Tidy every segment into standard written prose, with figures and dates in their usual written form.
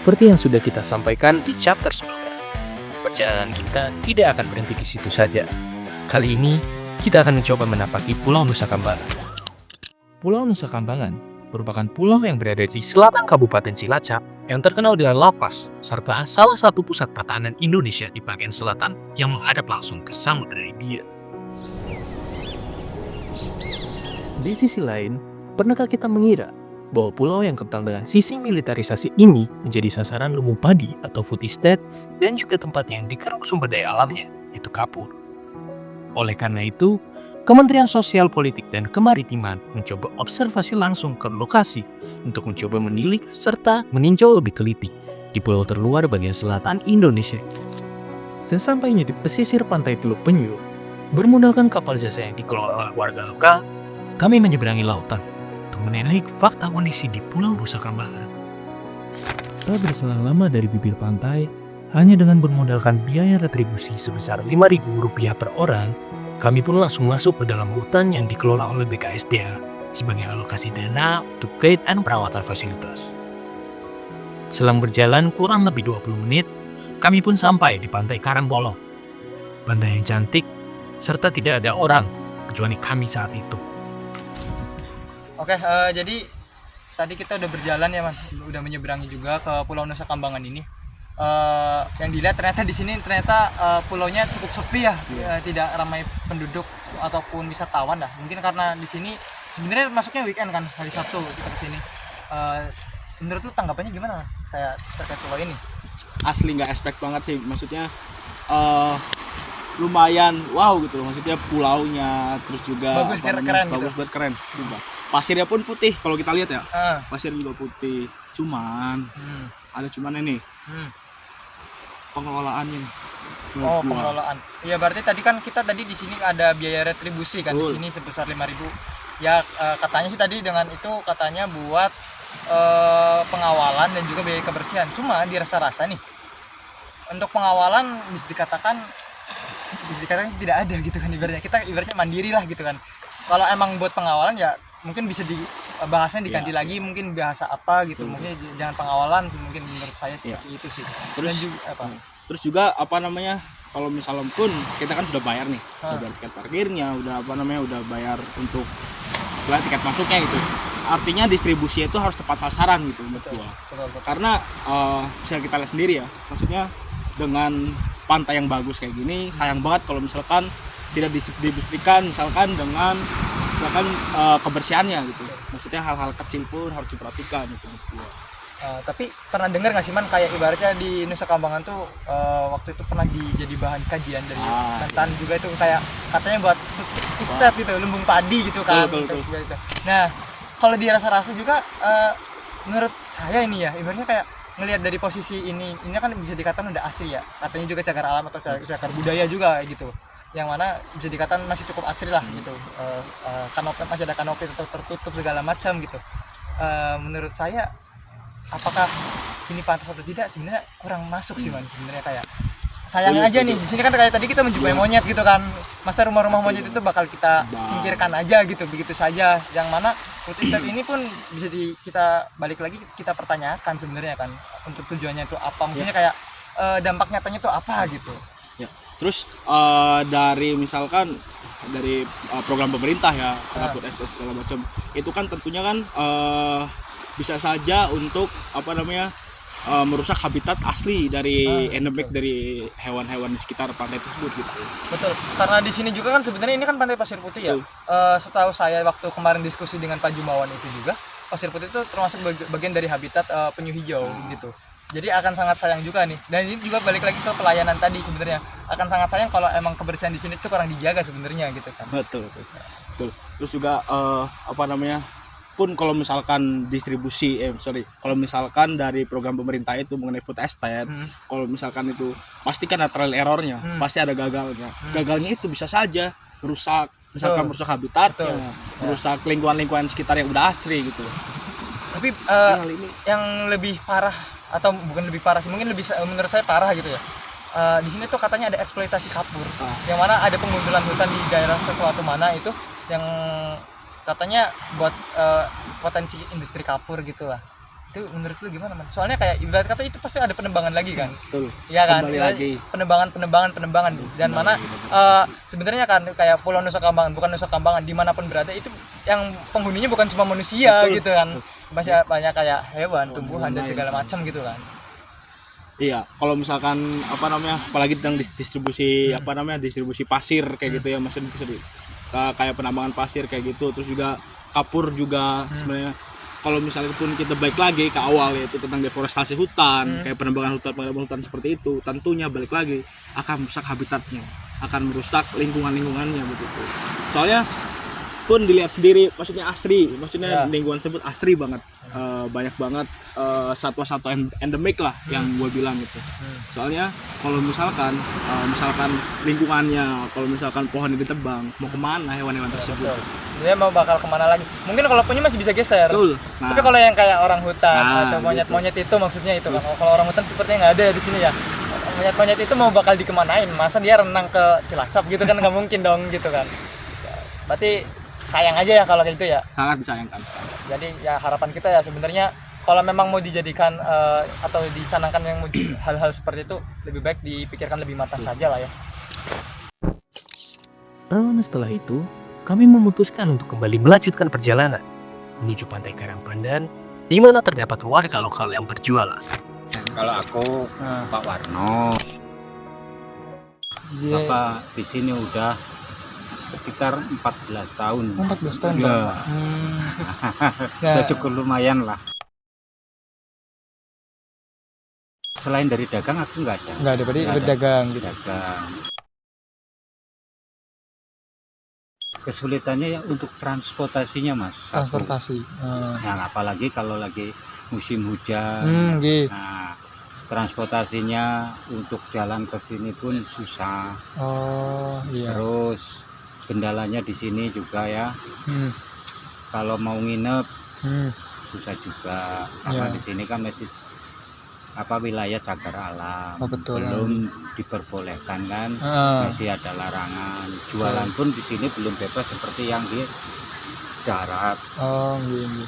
Seperti yang sudah kita sampaikan di chapter sebelumnya, perjalanan kita tidak akan berhenti di situ saja. Kali ini, kita akan mencoba menapaki Pulau Nusa Kambangan. Pulau Nusa Kambangan merupakan pulau yang berada di selatan Kabupaten Cilacap yang terkenal dengan lapas, serta salah satu pusat pertahanan Indonesia di bagian selatan yang menghadap langsung ke Samudra Hindia. Di sisi lain, pernahkah kita mengira bahwa pulau yang kental dengan sisi militerisasi ini menjadi sasaran lumbung padi atau food estate dan juga tempat yang dikeruk sumber daya alamnya, yaitu kapur. Oleh karena itu, Kementerian Sosial Politik dan Kemaritiman mencoba observasi langsung ke lokasi untuk mencoba menilik serta meninjau lebih teliti di pulau terluar bagian selatan Indonesia. Sesampainya di pesisir pantai Teluk Penyu, bermodalkan kapal jasa yang dikelola oleh warga lokal, kami menyeberangi lautan untuk menilik fakta kondisi di Pulau Nusa Kambangan. Setelah berselang lama dari bibir pantai, hanya dengan bermodalkan biaya retribusi sebesar Rp5.000 per orang, kami pun langsung masuk ke dalam hutan yang dikelola oleh BKSDA sebagai alokasi dana untuk guide dan perawatan fasilitas. Selang berjalan kurang lebih 20 menit, kami pun sampai di pantai Karangbolong. Pantai yang cantik, serta tidak ada orang kecuali kami saat itu. Oke, jadi tadi kita udah berjalan ya Mas, udah menyeberangi juga ke Pulau Nusa Kambangan ini. Yang dilihat ternyata di sini pulaunya cukup sepi ya, tidak ramai penduduk ataupun wisatawan lah. Mungkin karena di sini sebenarnya masuknya weekend kan, hari Sabtu kita ke sini. Menurut lu tanggapannya gimana kayak terkait pulau ini? Asli nggak expect banget sih, maksudnya lumayan wow gitu, maksudnya pulaunya terus juga bagus, keren gitu. Bagus banget, keren juga. Pasirnya pun putih kalau kita lihat ya, pasir juga putih. Cuman ada ini pengelolaannya nih. Pengelolaan. Iya, berarti tadi kan kita di sini ada biaya retribusi kan, di sini sebesar 5.000. Ya katanya sih tadi dengan itu katanya buat pengawalan dan juga biaya kebersihan. Cuma dirasa-rasa nih untuk pengawalan bisa dikatakan tidak ada gitu kan, ibaratnya mandiri lah gitu kan. Kalau emang buat pengawalan ya mungkin bisa bahasanya diganti lagi, mungkin bahasa apa gitu, mungkin jangan pengawalan, mungkin menurut saya sih itu sih. Terus juga kalau misalnya pun kita kan sudah bayar nih, udah bayar tiket parkirnya, udah bayar untuk selain tiket masuknya gitu. Artinya distribusi itu harus tepat sasaran gitu menurut gua. Karena bisa kita lihat sendiri ya, maksudnya dengan pantai yang bagus kayak gini, sayang banget kalau misalkan tidak didistribusikan misalkan dengan kebersihannya gitu. Maksudnya hal-hal kecil pun harus diperhatikan gitu. Tapi pernah dengar nggak sih Man, kayak ibaratnya di Nusa Kambangan tuh waktu itu pernah jadi bahan kajian dari Mentan juga itu, kayak katanya buat food estate gitu, lumbung padi gitu kan. Betul. Nah, kalau dirasa-rasa juga menurut saya ini ya, ibaratnya kayak ngelihat dari posisi ini kan bisa dikatakan udah asli ya, katanya juga cagar alam atau cagar budaya juga gitu, yang mana bisa dikatakan masih cukup asli lah gitu. Kanopi, masih ada kanopi tetap tertutup segala macam gitu. Menurut saya apakah ini pantas atau tidak sebenarnya kurang masuk sih Man, sebenarnya kayak sayangnya aja nih di sini kan kayak tadi kita menjumpai monyet gitu kan, masa rumah-rumah monyet itu bakal kita singkirkan aja gitu begitu saja, yang mana food estate ini pun bisa kita balik lagi kita pertanyakan sebenarnya kan, untuk tujuannya itu apa, maksudnya kayak dampak nyatanya itu apa gitu ya. Terus dari misalkan dari program pemerintah ya, food estate segala macam itu kan tentunya kan bisa saja untuk merusak habitat asli dari endemik dari hewan-hewan di sekitar pantai tersebut gitu. Betul, karena di sini juga kan sebenarnya ini kan pantai pasir putih ya. Setahu saya waktu kemarin diskusi dengan Pak Jumawan itu juga, pasir putih itu termasuk bagian dari habitat penyu hijau gitu. Jadi akan sangat sayang juga nih. Dan ini juga balik lagi ke pelayanan tadi sebenarnya. Akan sangat sayang kalau emang kebersihan di sini itu kurang dijaga sebenarnya gitu kan. Betul. Terus juga pun kalau misalkan kalau misalkan dari program pemerintah itu mengenai food estate, kalau misalkan itu pasti kan ada trial errornya, pasti ada gagalnya. Gagalnya itu bisa saja merusak habitat, merusak lingkungan sekitar yang udah asri gitu. Tapi yang lebih parah, atau bukan lebih parah sih, mungkin lebih menurut saya parah gitu ya. Di sini tuh katanya ada eksploitasi kapur, yang mana ada penggundulan hutan di daerah sesuatu mana itu yang katanya buat potensi industri kapur gitu lah. Itu menurut lu gimana, Man? Soalnya kayak ibarat kata itu pasti ada penebangan lagi kan. Betul. Iya kan? Kembali lagi. Penebangan dan mana sebenarnya kan kayak Pulau Nusa Kambangan, bukan Nusa Kambangan, dimanapun berada itu yang penghuninya bukan cuma manusia. Betul. Gitu kan. Masih banyak kayak hewan, tumbuhan dan segala macam gitu kan. Iya, kalau misalkan apalagi tentang distribusi distribusi pasir kayak gitu ya, maksudnya kayak penambangan pasir kayak gitu, terus juga kapur juga sebenarnya. Kalau misalnya pun kita balik lagi ke awal, yaitu tentang deforestasi hutan, kayak penambangan hutan seperti itu, tentunya balik lagi akan merusak habitatnya, akan merusak lingkungannya begitu. Soalnya pun dilihat sendiri, maksudnya lingkungan tersebut asri banget, banyak banget satwa-satwa endemik lah yang gue bilang gitu. Soalnya kalau misalkan lingkungannya, kalau misalkan pohon ini ditebang, mau kemana hewan-hewan tersebut? Dia mau bakal kemana lagi? Mungkin kalau punya masih bisa geser. Betul. Tapi kalau yang kayak orang hutan atau monyet-monyet itu maksudnya itu kan. Kalau orang hutan sepertinya nggak ada di sini ya. Monyet-monyet itu mau bakal dikemanain? Masa dia renang ke Cilacap gitu kan, nggak mungkin dong gitu kan. Berarti sayang aja ya kalau kayak gitu ya. Sangat disayangkan. Jadi ya harapan kita ya sebenarnya kalau memang mau dijadikan atau dicanangkan yang hal-hal seperti itu, lebih baik dipikirkan lebih matang saja lah ya. Setelah itu, kami memutuskan untuk kembali melanjutkan perjalanan menuju pantai Karangpandan, di mana terdapat warga lokal yang berjualan. Kalau aku Pak Warno, Bapak di sini udah sekitar 14 tahun. 14 tahun. Ya. Udah cukup lumayan lah. Selain dari dagang aku nggak ada. Nggak ada, berarti berdagang gitu. Dagang. Kesulitannya ya untuk transportasinya, Mas. Transportasi. Nah, apalagi kalau lagi musim hujan. Nah, transportasinya untuk jalan ke sini pun susah. Oh, iya. Terus kendalanya di sini juga ya. Kalau mau nginep susah juga. Karena di sini kan masih wilayah cagar alam, betul, belum diperbolehkan kan, masih ada larangan. Jualan pun di sini belum bebas seperti yang di darat.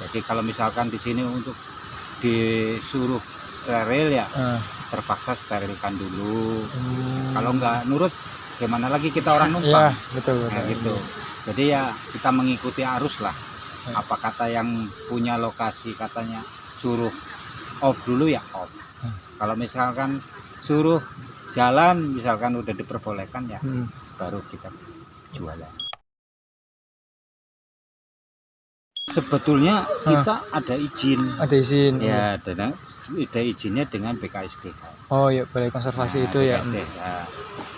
Jadi kalau misalkan di sini untuk disuruh steril ya terpaksa sterilkan dulu. Kalau nggak nurut gimana lagi kita orang numpang. Betul. Nah, gitu. Jadi ya kita mengikuti arus lah. Apa kata yang punya lokasi katanya suruh off dulu ya off. Kalau misalkan suruh jalan, misalkan udah diperbolehkan ya, baru kita jualan. Sebetulnya kita ada izin. Ada izin. Ya, ada izinnya dengan BKSDH. Oh iya, Balai Konservasi itu ya.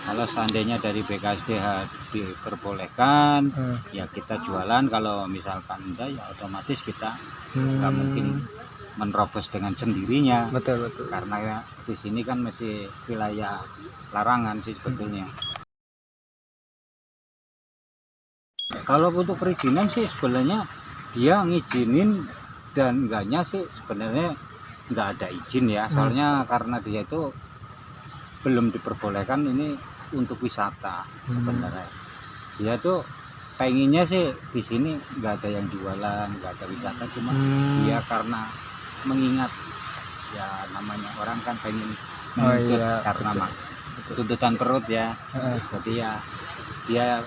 Kalau seandainya dari BKSDH diperbolehkan, ya kita jualan. Kalau misalkan enggak, ya otomatis kita nggak mungkin menerobos dengan sendirinya. Betul. Karena ya di sini kan masih wilayah larangan sih sebetulnya. Kalau untuk perizinan sih sebenarnya dia ngizinin dan enggaknya sih sebenarnya nggak ada izin ya. Soalnya karena dia itu belum diperbolehkan ini untuk wisata sebenarnya. Dia tuh pengennya sih di sini nggak ada yang jualan, nggak ada wisata, cuma dia karena mengingat ya namanya orang kan pengen menuntut karena tuntutan perut ya. Jadi ya dia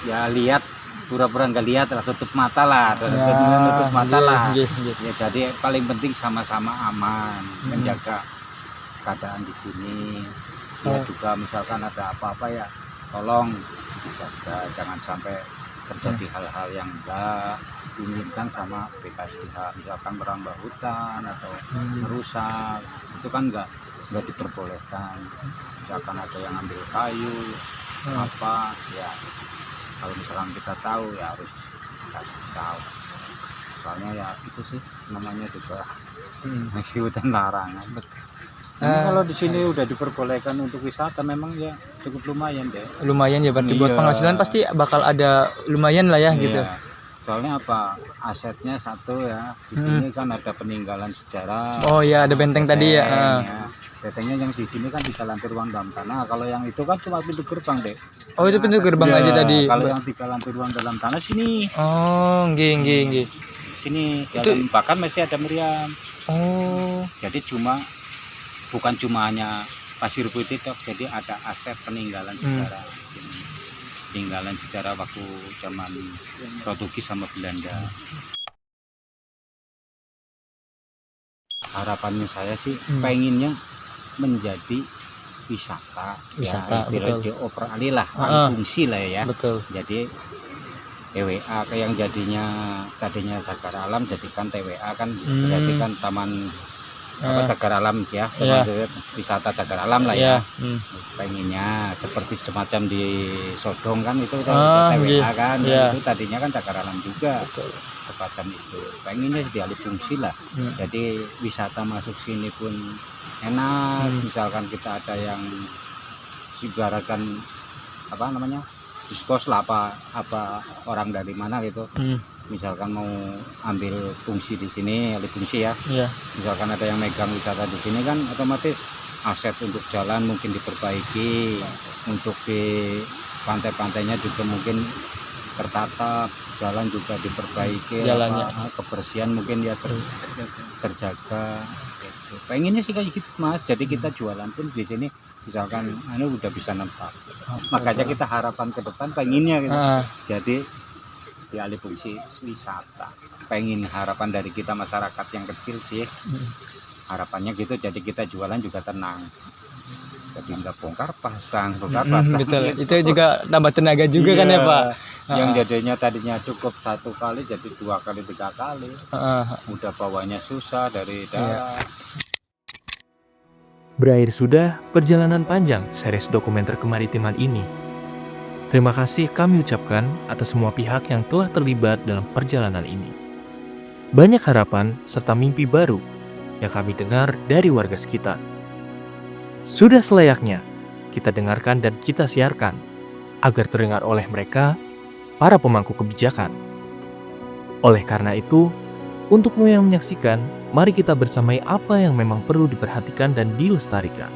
ya lihat pura-pura nggak lihat lah, tutup mata lah, tutup mata lah. Ya, jadi paling penting sama-sama aman, menjaga keadaan di sini. Ya juga misalkan ada apa-apa ya tolong dijaga, jangan sampai terjadi hal-hal yang enggak diinginkan sama BKSDH, misalkan merambah hutan atau merusak, itu kan enggak diperbolehkan. Misalkan ada yang ambil kayu apa ya, kalau misalkan kita tahu ya harus kasih tahu. Soalnya ya itu sih namanya juga masih hutan larangan. Kalau di sini udah diperbolehkan untuk wisata, memang ya cukup lumayan deh. Lumayan ya, berarti buat penghasilan pasti bakal ada lumayan lah ya gitu. Soalnya apa, asetnya satu ya, di sini kan ada peninggalan sejarah. Oh ya, ada benteng tadi ya. Bentengnya yang di sini kan di Lantai Ruang Dalam Tanah. Kalau yang itu kan cuma pintu gerbang deh. Oh itu pintu gerbang aja tadi. Kalau yang di Lantai Ruang Dalam Tanah sini. Oh, nggih. sini. Itu- Dalam bahkan masih ada meriam. Oh, Jadi bukan cuma hanya pasir putih toh, jadi ada aset peninggalan sejarah di sini. Peninggalan sejarah waktu zaman Portugis sama Belanda. Harapannya saya sih pengennya menjadi wisata, Wisata, ya, istilahnya betul. dioper alih lah, Ah, alih fungsi lah ya. betul. Jadi TWA kayak yang tadinya cagar alam jadikan TWA kan, berarti kan taman cagar alam ya, Iya. wisata cagar alam lah Iya. ya. Pengennya seperti semacam di Sodong kan itu Ah, TWA kan, iya. itu tadinya kan cagar alam juga. Betul. Semacam itu pengennya dialih fungsi lah. Jadi wisata masuk sini pun enak. Misalkan kita ada yang ibaratkan apa namanya diskos lah, apa orang dari mana gitu, misalkan mau ambil fungsi di sini, alih fungsi ya. Iya. Misalkan ada yang megang wisata di sini kan otomatis aset untuk jalan mungkin diperbaiki, untuk di pantai-pantainya juga mungkin tertata, jalan juga diperbaiki, Jalannya. kebersihan mungkin ya terjaga gitu. Pengennya sih kayak gitu Mas, jadi kita jualan pun di sini misalkan udah bisa nempat, makanya kita harapan ke depan pengennya gitu. Jadi dialih fungsi wisata, pengen harapan dari kita masyarakat yang kecil sih, harapannya gitu, jadi kita jualan juga tenang, jadi nggak bongkar pasang Betul. gitu. Itu juga nambah tenaga juga kan ya, Iya. Pak? Yang jadinya tadinya cukup 1 kali jadi 2 kali 3 kali, udah bawanya susah dari darat. Berakhir sudah perjalanan panjang series dokumenter kemaritiman ini. Terima kasih kami ucapkan atas semua pihak yang telah terlibat dalam perjalanan ini. Banyak harapan serta mimpi baru yang kami dengar dari warga sekitar. Sudah selayaknya kita dengarkan dan kita siarkan agar terdengar oleh mereka, para pemangku kebijakan. Oleh karena itu, untukmu yang menyaksikan, mari kita bersamai apa yang memang perlu diperhatikan dan dilestarikan.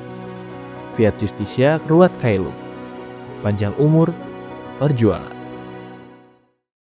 Fiat Justitia Ruat Kailu. Panjang umur, perjuangan.